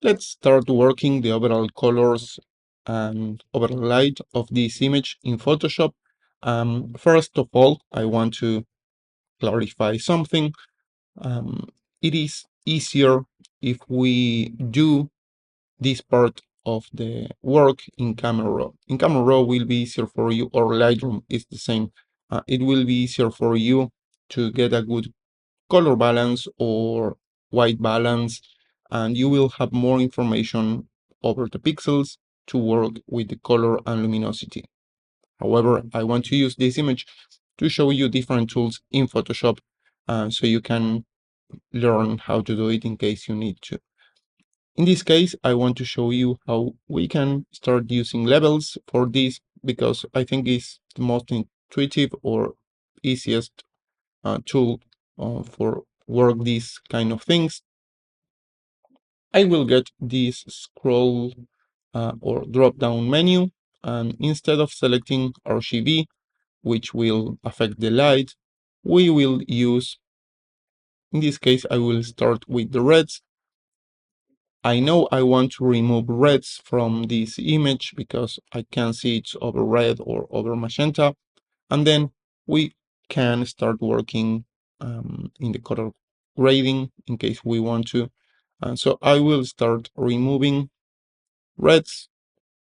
Let's start working the overall colors and overall light of this image in Photoshop. First of all, I want to clarify something. It is easier if we do this part of the work in Camera Raw. In Camera Raw will be easier for you, or Lightroom is the same. It will be easier for you to get a good color balance or white balance, and you will have more information over the pixels to work with the color and luminosity. However, I want to use this image to show you different tools in Photoshop so you can learn how to do it in case you need to. In this case, I want to show you how we can start using levels for this because I think it's the most intuitive or easiest tool for work these kind of things. I will get this scroll or drop down menu, and instead of selecting RGB, which will affect the light, we will use, in this case, I will start with the reds. I know I want to remove reds from this image because I can see it's over red or over magenta, and then we can start working in the color grading in case we want to. So I will start removing reds.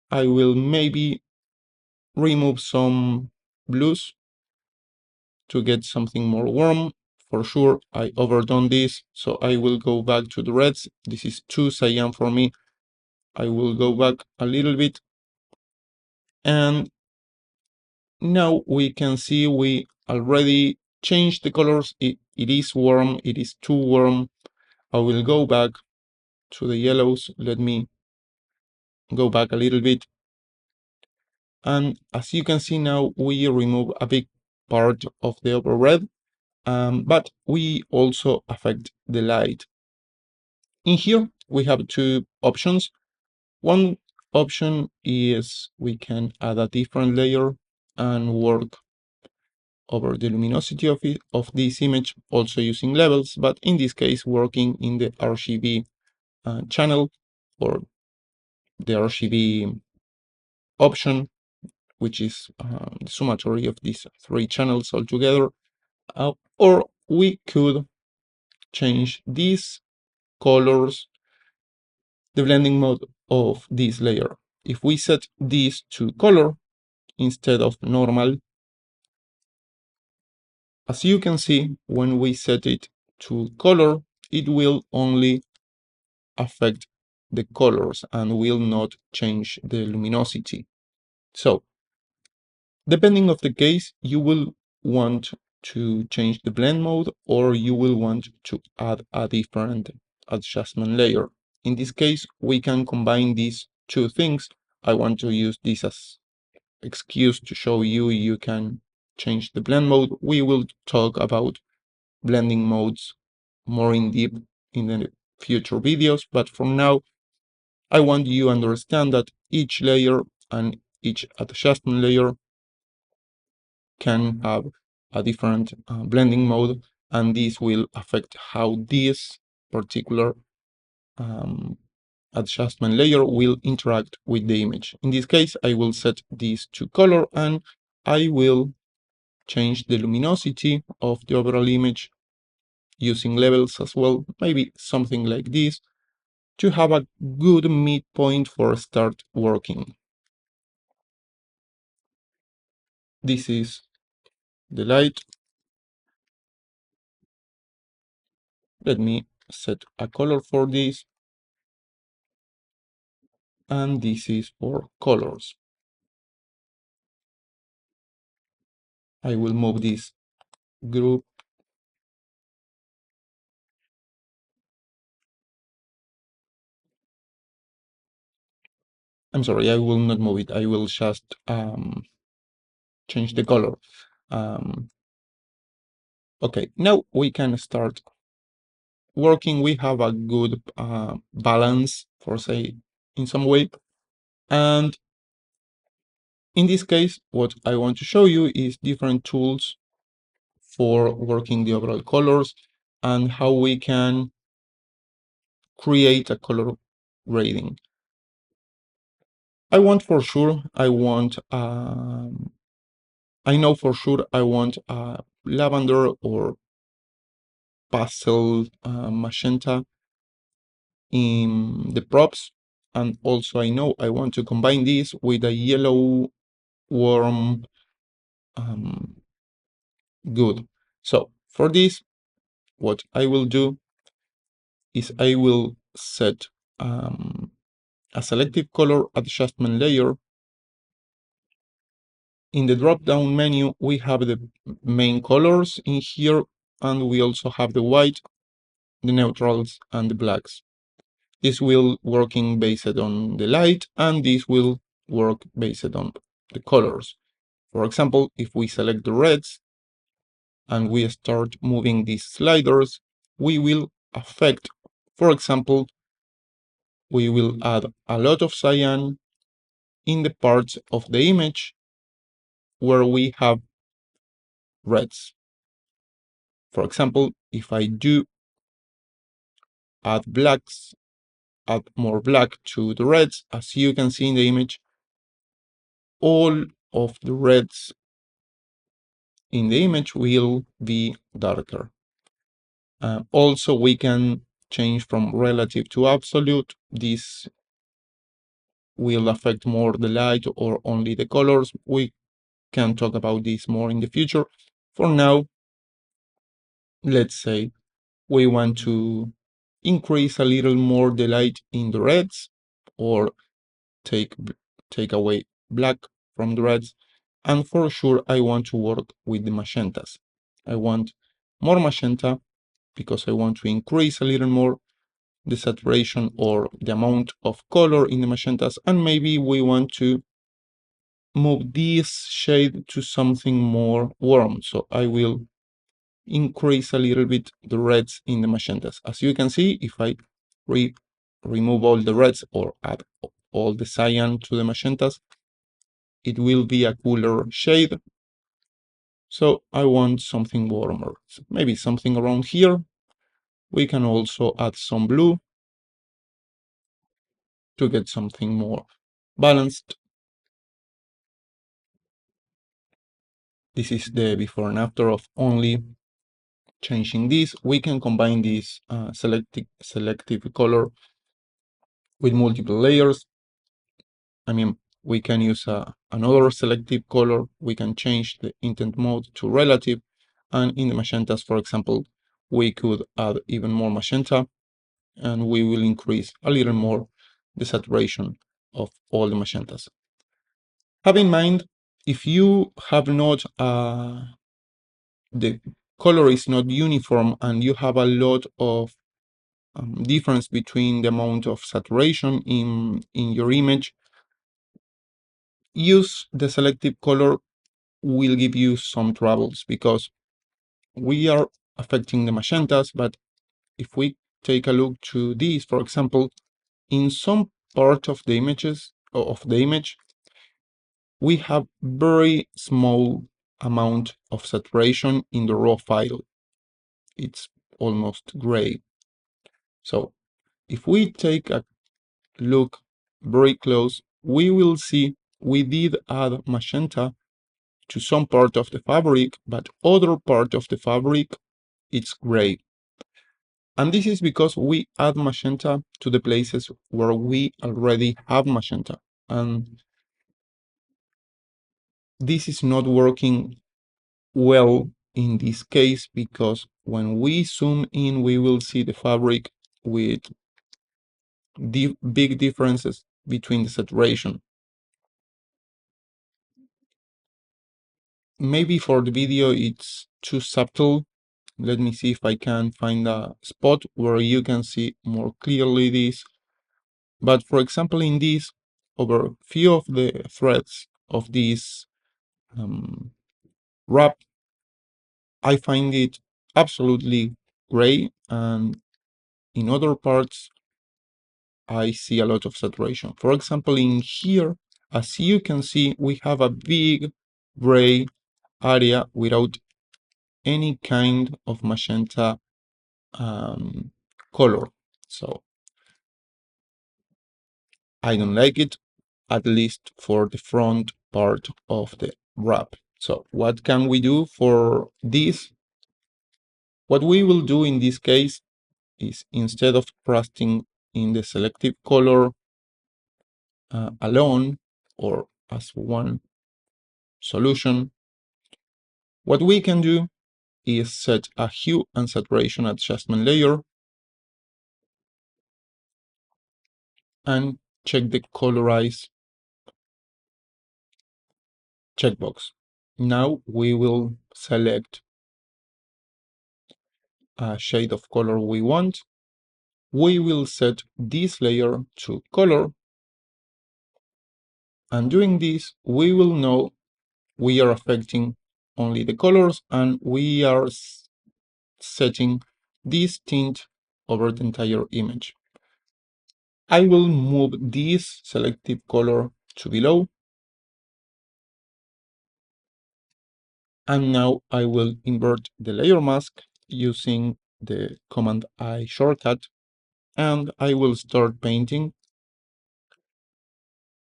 I will maybe remove some blues to get something more warm. For sure, I overdone this, so I will go back to the reds. This is too cyan for me. I will go back a little bit. And now we can see we already changed the colors. It is warm, it is too warm. I will go back to the yellows. Let me go back a little bit. And as you can see now, we remove a big part of the upper red, but we also affect the light. In here, we have two options. One option is we can add a different layer and work over the luminosity of this image, also using levels, but in this case, working in the RGB channel or the RGB option, which is the summatory of these three channels altogether. Or we could change these colors, the blending mode of this layer. If we set this to color instead of normal, as you can see, when we set it to color, it will only affect the colors and will not change the luminosity. So, depending of the case, you will want to change the blend mode or you will want to add a different adjustment layer. In this case, we can combine these two things. I want to use this as excuse to show you can change the blend mode. We will talk about blending modes more in depth in the future videos, but for now, I want you to understand that each layer and each adjustment layer can have a different blending mode, and this will affect how this particular adjustment layer will interact with the image. In this case, I will set this to color and I will change the luminosity of the overall image using levels as well, maybe something like this, to have a good midpoint for start working. This is the light. Let me set a color for this. And this is for colors. I will move this group. I'm sorry, I will not move it. I will just change the color. Okay, now we can start working. We have a good balance, for say, in some way. And in this case, what I want to show you is different tools for working the overall colors and how we can create a color grading. I want for sure, I know for sure I want a lavender or pastel magenta in the props. And also I know I want to combine this with a yellow warm good. So for this, what I will do is I will set a selective color adjustment layer. In the drop-down menu, we have the main colors in here, and we also have the white, the neutrals, and the blacks. This will working based on the light, and this will work based on the colors. For example, if we select the reds and we start moving these sliders, we will affect, for example, we will add a lot of cyan in the parts of the image where we have reds. For example, if I do add blacks, add more black to the reds, as you can see in the image, all of the reds in the image will be darker. Also, we can change from relative to absolute. This will affect more the light or only the colors. We can talk about this more in the future. For now, let's say we want to increase a little more the light in the reds or take away black from the reds. And for sure, I want to work with the magentas. I want more magenta because I want to increase a little more the saturation or the amount of color in the magentas. And maybe we want to move this shade to something more warm. So I will increase a little bit the reds in the magentas. As you can see, if I remove all the reds or add all the cyan to the magentas, it will be a cooler shade. So I want something warmer, so maybe something around here. We can also add some blue to get something more balanced. This is the before and after of only changing this. We can combine this selective color with multiple layers. I mean, we can use another selective color. We can change the intent mode to relative. And in the magentas, for example, we could add even more magenta, and we will increase a little more the saturation of all the magentas. Have in mind, if you have not, the color is not uniform and you have a lot of difference between the amount of saturation in your image, use the selective color will give you some troubles because we are affecting the magentas, but if we take a look to this, for example, in some part of the image, we have very small amount of saturation in the raw file. It's almost gray. So if we take a look very close, we will see we did add magenta to some part of the fabric, but other part of the fabric, it's gray. And this is because we add magenta to the places where we already have magenta. And this is not working well in this case because when we zoom in, we will see the fabric with big differences between the saturation. Maybe for the video it's too subtle. Let me see if I can find a spot where you can see more clearly this. But for example, in this, over few of the threads of this wrap, I find it absolutely gray, and in other parts, I see a lot of saturation. For example, in here, as you can see, we have a big gray area without any kind of magenta color. So I don't like it, at least for the front part of the wrap. So what can we do for this? What we will do in this case is, instead of trusting in the selective color alone or as one solution, what we can do is set a hue and saturation adjustment layer and check the colorize checkbox. Now we will select a shade of color we want. We will set this layer to color, and doing this we will know we are affecting only the colors, and we are setting this tint over the entire image. I will move this selective color to below, and now I will invert the layer mask using the Command I shortcut, and I will start painting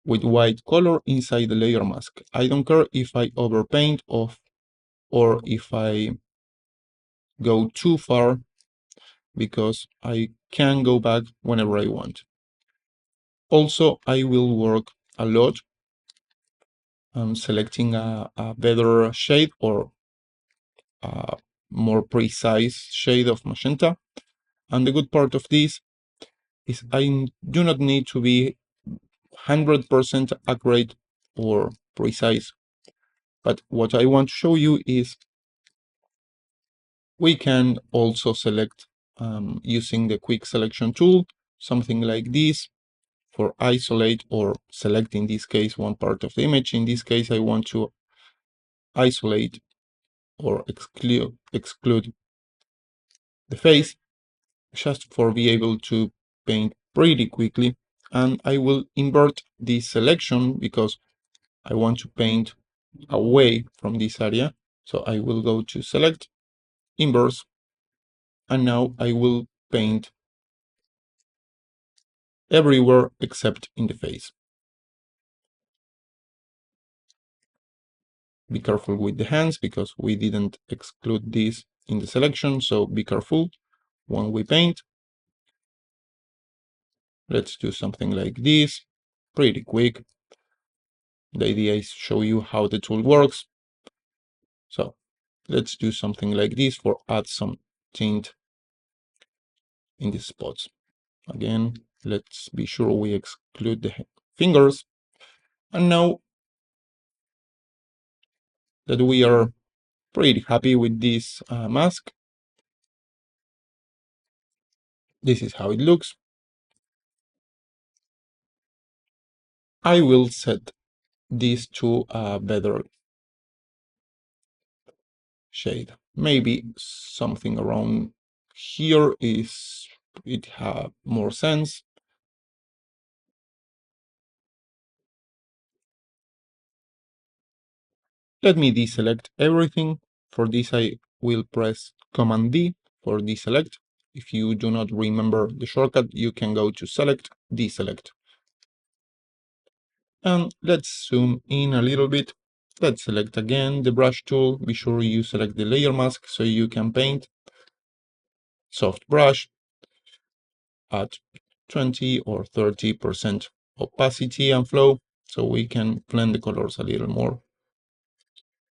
with white color inside the layer mask. I don't care if I overpaint or if I go too far, because I can go back whenever I want. Also, I will work a lot on selecting a better shade or a more precise shade of magenta. And the good part of this is I do not need to be 100% accurate or precise. But what I want to show you is we can also select using the quick selection tool, something like this, for isolate or select, in this case, one part of the image. In this case, I want to isolate or exclude the face, just for be able to paint pretty quickly. And I will invert this selection because I want to paint away from this area. So I will go to select, inverse, and now I will paint everywhere except in the face. Be careful with the hands because we didn't exclude this in the selection, so be careful when we paint. Let's do something like this, pretty quick. The idea is to show you how the tool works. So let's do something like this for add some tint in these spots. Again, let's be sure we exclude the fingers. And now that we are pretty happy with this mask, this is how it looks. I will set this to a better shade. Maybe something around here it have more sense. Let me deselect everything. For this, I will press Command D for deselect. If you do not remember the shortcut, you can go to select, deselect. And let's zoom in a little bit. Let's select again the brush tool. Be sure you select the layer mask so you can paint. Soft brush at 20 or 30% opacity and flow, so we can blend the colors a little more.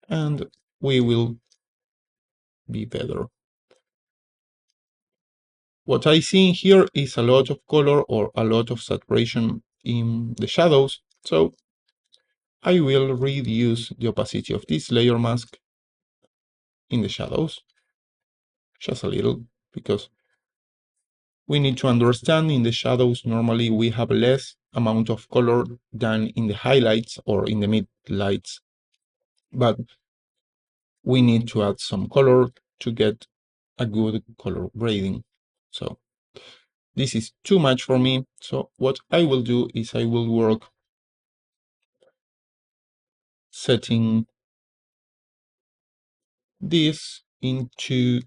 And we will be better. What I see here is a lot of color or a lot of saturation in the shadows, so I will reduce the opacity of this layer mask in the shadows, just a little, because we need to understand in the shadows normally we have less amount of color than in the highlights or in the mid lights, but we need to add some color to get a good color grading. So this is too much for me. So what I will do is I will work setting this into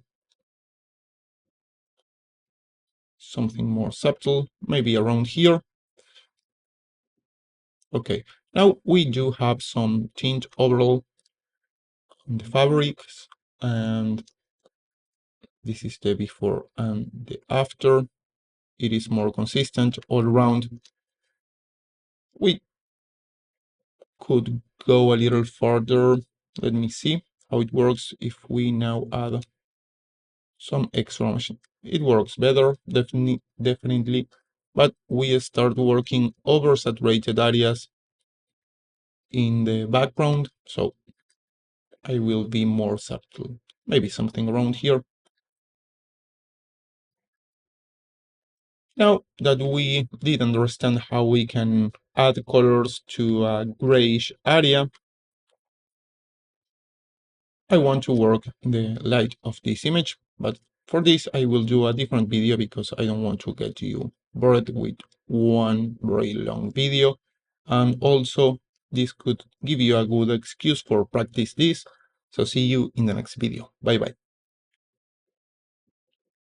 something more subtle, maybe around here. Okay, now we do have some tint overall on the fabrics, and this is the before and the after. It is more consistent all around. We could go a little further. Let me see how it works if we now add some extra machine. It works better, definitely, but we start working over saturated areas in the background, so I will be more subtle. Maybe something around here. Now that we did understand how we can add colors to a grayish area, I want to work in the light of this image, but for this I will do a different video because I don't want to get you bored with one very long video. And also this could give you a good excuse for practice this. So see you in the next video. Bye bye.